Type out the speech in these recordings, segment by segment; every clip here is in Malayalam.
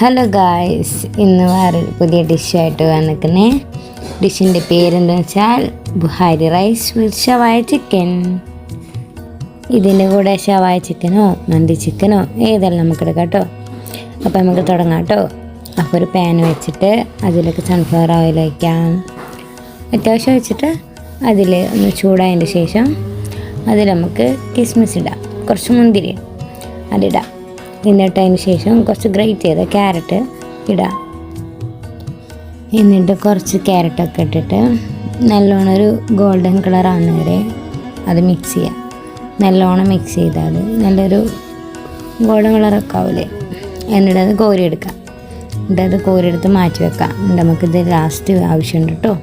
ഹലോ ഗായ്സ്, ഇന്ന് വേറൊരു പുതിയ ഡിഷായിട്ട് വന്നിരിക്കുന്നേ. ഡിഷിൻ്റെ പേരെന്താണെന്ന് വെച്ചാൽ Bukhari rice with shawaya chicken. ഇതിൻ്റെ കൂടെ ഷവായ ചിക്കനോ മന്തി ചിക്കനോ ഏതെല്ലാം നമുക്കെടുക്കാം കേട്ടോ. അപ്പോൾ നമുക്ക് തുടങ്ങാം കേട്ടോ. അപ്പോൾ ഒരു പാൻ വെച്ചിട്ട് അതിലേക്ക് സൺഫ്ലവർ ഓയിൽ വയ്ക്കാം. അത്യാവശ്യം വെച്ചിട്ട് അതിൽ ഒന്ന് ചൂടായതിൻ്റെ ശേഷം അതിൽ നമുക്ക് കിസ്മിസ് ഇടാം, കുറച്ച് മുന്തിരി അതിടാം. എന്നിട്ട് അതിന് ശേഷം കുറച്ച് ഗ്രേറ്റ് ചെയ്ത ക്യാരറ്റ് ഇടാം. എന്നിട്ട് കുറച്ച് ക്യാരറ്റൊക്കെ ഇട്ടിട്ട് നല്ലോണം ഒരു ഗോൾഡൻ കളർ ആവുന്ന വരെ അത് മിക്സ് ചെയ്യാം. നല്ലോണം മിക്സ് ചെയ്താൽ നല്ലൊരു ഗോൾഡൻ കളറൊക്കെ ആവില്ലേ. എന്നിട്ട് അത് കോരിയെടുക്കാം. എന്നിട്ട് അത് കോരിയെടുത്ത് മാറ്റി വെക്കാം. എന്നിട്ട് നമുക്കിത് ലാസ്റ്റ് ആവശ്യമുണ്ട് കേട്ടോ.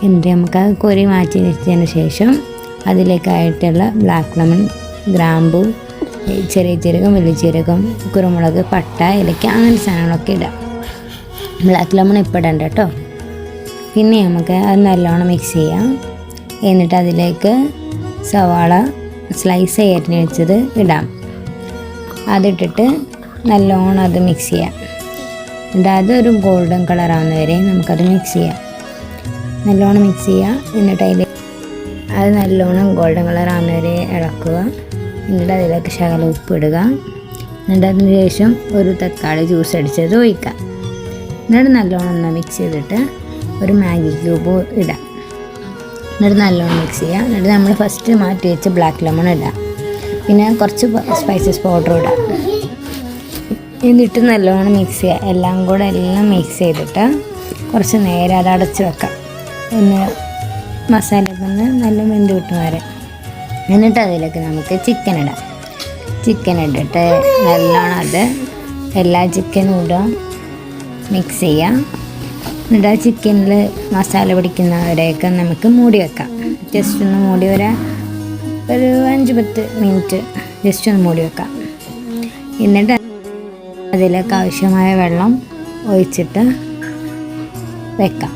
എന്നിട്ട് നമുക്കത് കോരി മാറ്റി വെച്ചതിന് ശേഷം അതിലേക്കായിട്ടുള്ള ബ്ലാക്ക് ലെമൺ, ഗ്രാമ്പൂ, ചെറിയ ജീരകം, വലിയ ജീരകം, കുരുമുളക്, പട്ട, ഇലയ്ക്ക, അങ്ങനെ സാധനങ്ങളൊക്കെ ഇടാം. ബ്ലാക്ക് ലെമൺ ഇപ്പോൾ ഇടണ്ട കേട്ടോ. പിന്നെ നമുക്ക് അത് നല്ലോണം മിക്സ് ചെയ്യാം. എന്നിട്ട് അതിലേക്ക് സവാള സ്ലൈസ് അരിഞ്ഞ് വെച്ചത് ഇടാം. അതിട്ടിട്ട് നല്ലോണം അത് മിക്സ് ചെയ്യാം. എന്നിട്ട് അതൊരു ഗോൾഡൻ കളറാവുന്ന വരെ നമുക്കത് മിക്സ് ചെയ്യാം. നല്ലോണം മിക്സ് ചെയ്യുക. എന്നിട്ട് അത് നല്ലോണം ഗോൾഡൻ കളറാവുന്ന വരെ ഇളക്കുക. എന്നിട്ട് അതിലേക്ക് ശകലം ഉപ്പിടുക. എന്നിട്ട് അതിന് ശേഷം ഒരു തക്കാളി ജ്യൂസ് അടിച്ചത് ഒഴിക്കാം. എന്നിട്ട് നല്ലോണം ഒന്ന് മിക്സ് ചെയ്തിട്ട് ഒരു മാഗി ക്യൂബ് ഇടാം. എന്നിട്ട് നല്ലോണം മിക്സ് ചെയ്യുക. എന്നിട്ട് നമ്മൾ ഫസ്റ്റ് മാറ്റി വെച്ച് ബ്ലാക്ക് ലെമൺ ഇടാം. പിന്നെ കുറച്ച് സ്പൈസസ് പൗഡർ ഇടാം. എന്നിട്ട് നല്ലോണം മിക്സ് ചെയ്യുക. എല്ലാം മിക്സ് ചെയ്തിട്ട് കുറച്ച് നേരം അത് അടച്ച് വെക്കാം. ഒന്ന് മസാലയൊക്കെ ഒന്ന് നല്ല വെന്ത് കിട്ടും വരെ. എന്നിട്ട് അതിലേക്ക് നമുക്ക് ചിക്കൻ ഇടാം. ചിക്കൻ ഇട്ടിട്ട് നല്ലോണം അത് എല്ലാ ചിക്കനും ഇടാം, മിക്സ് ചെയ്യാം. എന്നിട്ട് ആ ചിക്കനിൽ മസാല പിടിക്കുന്നവരെയൊക്കെ നമുക്ക് മൂടി വെക്കാം. ജസ്റ്റ് ഒന്ന് മൂടി ഒരു 5-10 മിനിറ്റ് ജസ്റ്റ് ഒന്ന് മൂടി വെക്കാം. എന്നിട്ട് അതിലേക്ക് ആവശ്യമായ വെള്ളം ഒഴിച്ചിട്ട് വെക്കാം.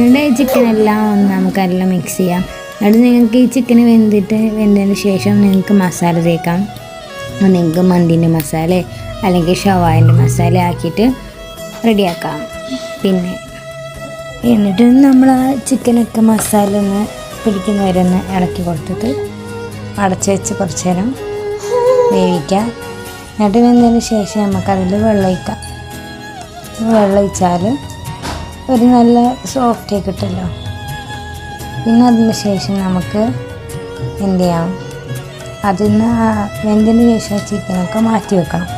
എന്നിട്ട് ചിക്കനെല്ലാം ഒന്ന് നമുക്കെല്ലാം മിക്സ് ചെയ്യാം. എന്നിട്ട് നിങ്ങൾക്ക് ഈ ചിക്കന് വെന്തതിന് ശേഷം നിങ്ങൾക്ക് മസാല തേക്കാം. നിങ്ങൾക്ക് മന്തിൻ്റെ മസാല അല്ലെങ്കിൽ ഷവായിൻ്റെ മസാല ആക്കിയിട്ട് റെഡിയാക്കാം. പിന്നെ എന്നിട്ട് നമ്മൾ ആ ചിക്കനൊക്കെ മസാല ഒന്ന് പിടിക്കുന്നവരെ ഒന്ന് ഇളക്കി കൊടുത്തിട്ട് അടച്ച് വെച്ച് കുറച്ച് നേരം വേവിക്കാം. എന്നിട്ട് വെന്തതിന് ശേഷം നമുക്കതിൽ വെള്ളം ഒഴിക്കാം. വെള്ളം ഒഴിച്ചാൽ ഒരു നല്ല സോഫ്റ്റ് കിട്ടുമല്ലോ. പിന്നെ അതിന് ശേഷം നമുക്ക് എന്ത് ചെയ്യാം, അതിന് വെന്തതിന് ശേഷം ചിക്കനൊക്കെ മാറ്റി വെക്കണം.